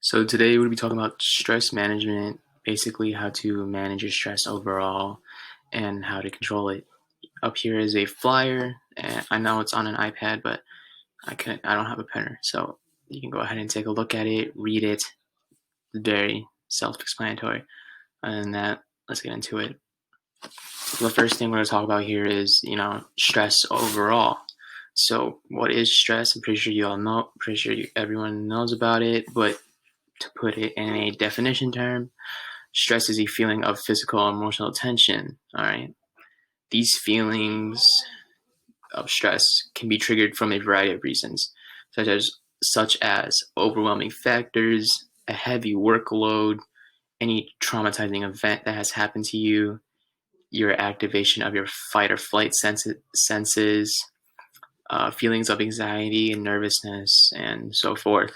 So today we'll be talking about stress management, basically how to manage your stress overall and how to control it. Up here is a flyer, and I know it's on an iPad, but I don't have a printer, so you can go ahead and take a look at it, read it. Very self-explanatory. Other than that, let's get into it. The first thing we're going to talk about here is, stress overall. So what is stress? I'm pretty sure you all know, everyone knows about it, but to put it in a definition term, stress is a feeling of physical or emotional tension. All right. These feelings of stress can be triggered from a variety of reasons, such as overwhelming factors, a heavy workload, any traumatizing event that has happened to you, your activation of your fight or flight senses, feelings of anxiety and nervousness, and so forth.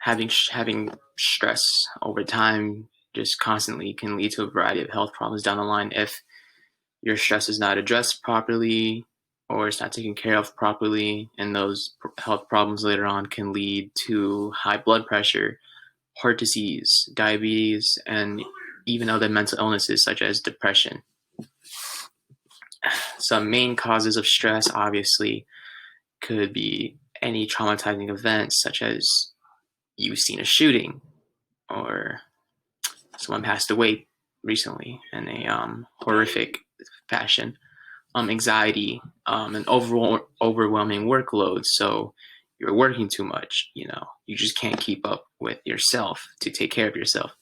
Having stress over time just constantly can lead to a variety of health problems down the line if your stress is not addressed properly or it's not taken care of properly, and those health problems later on can lead to high blood pressure, heart disease, diabetes, and even other mental illnesses such as depression. Some main causes of stress obviously could be any traumatizing events, such as you've seen a shooting or someone passed away recently in a horrific fashion. Anxiety, an overwhelming workload. So you're working too much. You just can't keep up with yourself to take care of yourself.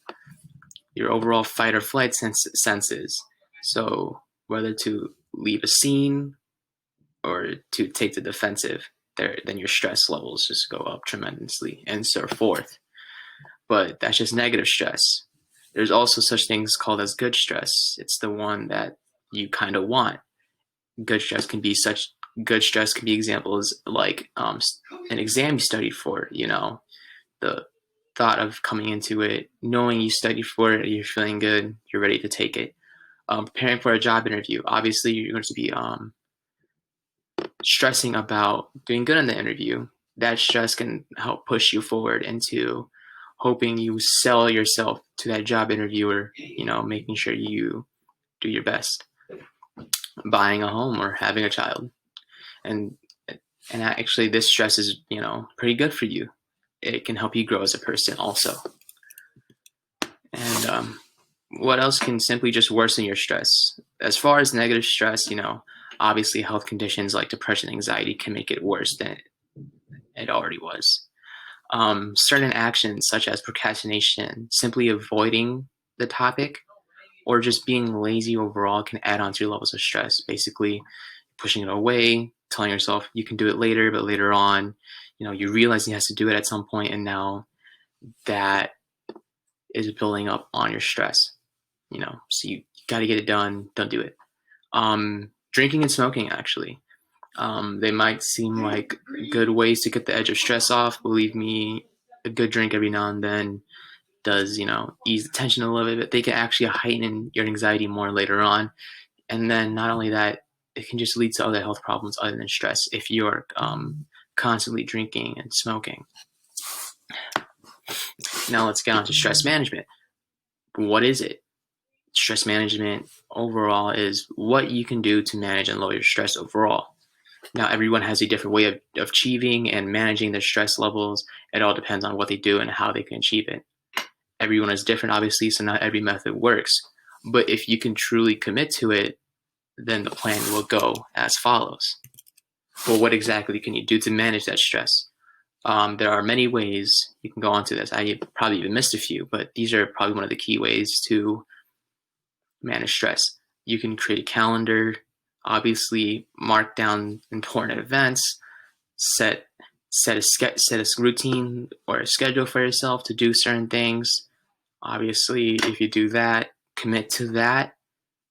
Your overall fight or flight senses. So whether to leave a scene or to take the defensive, then your stress levels just go up tremendously and so forth. But that's just negative stress. There's also such things called as good stress. It's the one that you kind of want. Good stress can be examples like an exam you studied for. The thought of coming into it, knowing you studied for it, you're feeling good, you're ready to take it. Preparing for a job interview. Obviously, you're going to be stressing about doing good in the interview. That stress can help push you forward into hoping you sell yourself to that job interviewer, making sure you do your best. Buying a home or having a child. And actually this stress is, pretty good for you. It can help you grow as a person also. And what else can simply just worsen your stress? As far as negative stress, obviously health conditions like depression and anxiety can make it worse than it already was. Certain actions such as procrastination, simply avoiding the topic, or just being lazy overall can add on to your levels of stress. Basically, pushing it away, telling yourself you can do it later, but later on, you realize you have to do it at some point, and now that is building up on your stress. So you got to get it done. Don't do it. Drinking and smoking, actually. They might seem like good ways to get the edge of stress off. Believe me, a good drink every now and then does, ease the tension a little bit. They can actually heighten your anxiety more later on. And then not only that, it can just lead to other health problems other than stress if you're constantly drinking and smoking. Now let's get on to stress management. What is it? Stress management overall is what you can do to manage and lower your stress overall. Now, everyone has a different way of achieving and managing their stress levels. It all depends on what they do and how they can achieve it. Everyone is different, obviously, so not every method works. But if you can truly commit to it, then the plan will go as follows. Well, what exactly can you do to manage that stress? There are many ways you can go on to this. I probably even missed a few, but these are probably one of the key ways to manage stress. You can create a calendar, obviously mark down important events, set a routine or a schedule for yourself to do certain things. Obviously, if you do that, commit to that,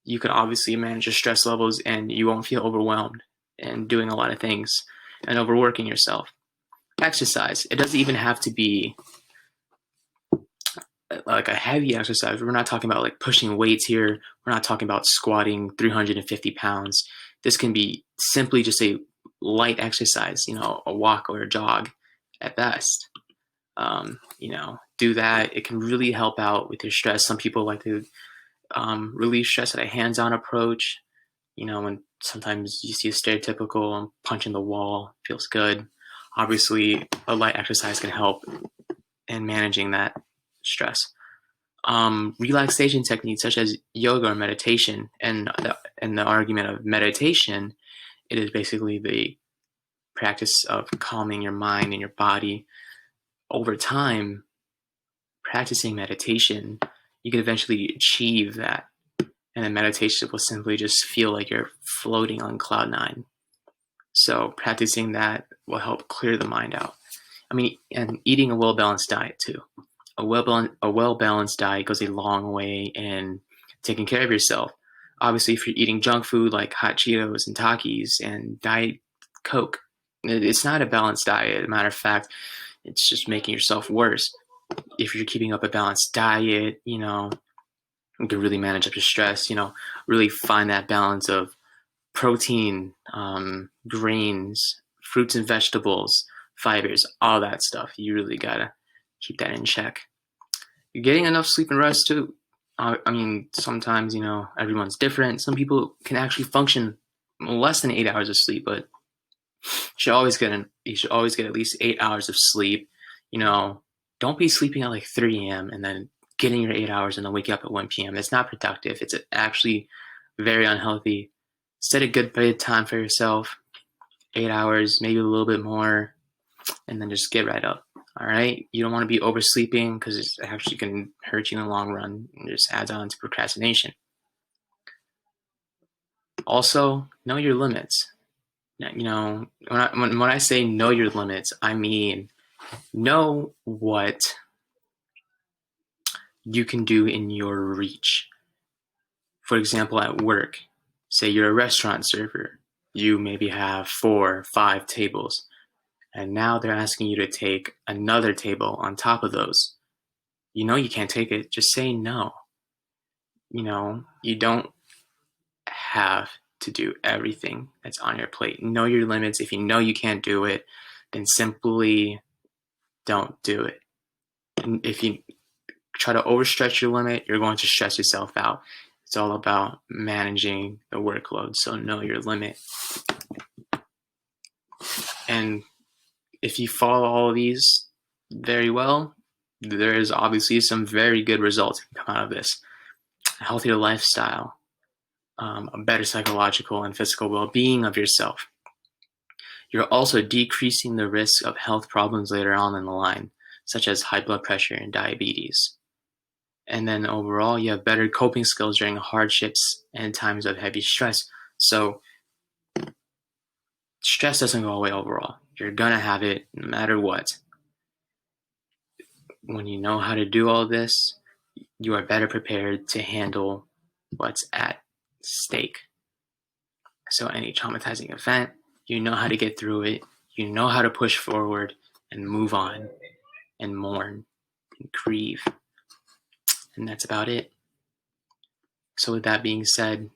you can obviously manage your stress levels and you won't feel overwhelmed and doing a lot of things and overworking yourself. Exercise. It doesn't even have to be like a heavy exercise. We're not talking about like pushing weights here. We're not talking about squatting 350 pounds. This can be simply just a light exercise, a walk or a jog at best. Do that. It can really help out with your stress. Some people like to relieve stress at a hands-on approach. When sometimes you see a stereotypical punch in the wall, feels good. Obviously, a light exercise can help in managing that stress. Relaxation techniques such as yoga or meditation, and the argument of meditation, it is basically the practice of calming your mind and your body. Over time, practicing meditation, you can eventually achieve that. And then meditation will simply just feel like you're floating on cloud nine. So practicing that will help clear the mind out. And eating a well-balanced diet too. A well-balanced diet goes a long way in taking care of yourself. Obviously, if you're eating junk food like hot Cheetos and Takis and Diet Coke, it's not a balanced diet. As a matter of fact, it's just making yourself worse. If you're keeping up a balanced diet, you can really manage up your stress, really find that balance of protein, grains, fruits and vegetables, fibers, all that stuff. You really gotta keep that in check. You're getting enough sleep and rest too. Sometimes, everyone's different. Some people can actually function less than 8 hours of sleep, but you should always get at least 8 hours of sleep. Don't be sleeping at like 3 a.m. and then getting your 8 hours and then waking up at 1 p.m. It's not productive. It's actually very unhealthy. Set a good bedtime for yourself, 8 hours, maybe a little bit more, and then just get right up. All right. You don't want to be oversleeping because it actually can hurt you in the long run and just adds on to procrastination. Also, know your limits. When I say know your limits, I mean know what you can do in your reach. For example, at work, say you're a restaurant server, you maybe have 4 or 5 tables, and now they're asking you to take another table on top of those. You can't take it, just say no. You don't have to do everything that's on your plate. Know your limits. If you know you can't do it, then simply don't do it. And if you try to overstretch your limit, you're going to stress yourself out. It's all about managing the workload, so know your limit. And if you follow all of these very well, there is obviously some very good results that can come out of this. A healthier lifestyle, a better psychological and physical well-being of yourself. You're also decreasing the risk of health problems later on in the line, such as high blood pressure and diabetes. And then overall, you have better coping skills during hardships and times of heavy stress. So stress doesn't go away overall. You're going to have it no matter what. When you know how to do all this, you are better prepared to handle what's at stake. So any traumatizing event, you know how to get through it. You know how to push forward and move on and mourn and grieve. And that's about it. So with that being said,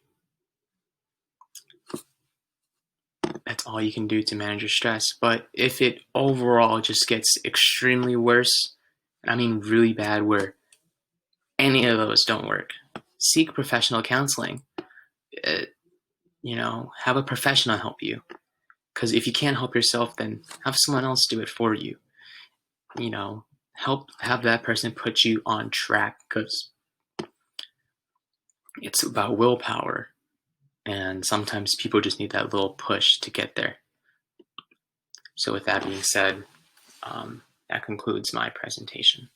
that's all you can do to manage your stress. But if it overall just gets extremely worse, and I mean really bad, where any of those don't work, seek professional counseling. Have a professional help you. Because if you can't help yourself, then have someone else do it for you. Have that person put you on track, because it's about willpower. And sometimes people just need that little push to get there. So with that being said, that concludes my presentation.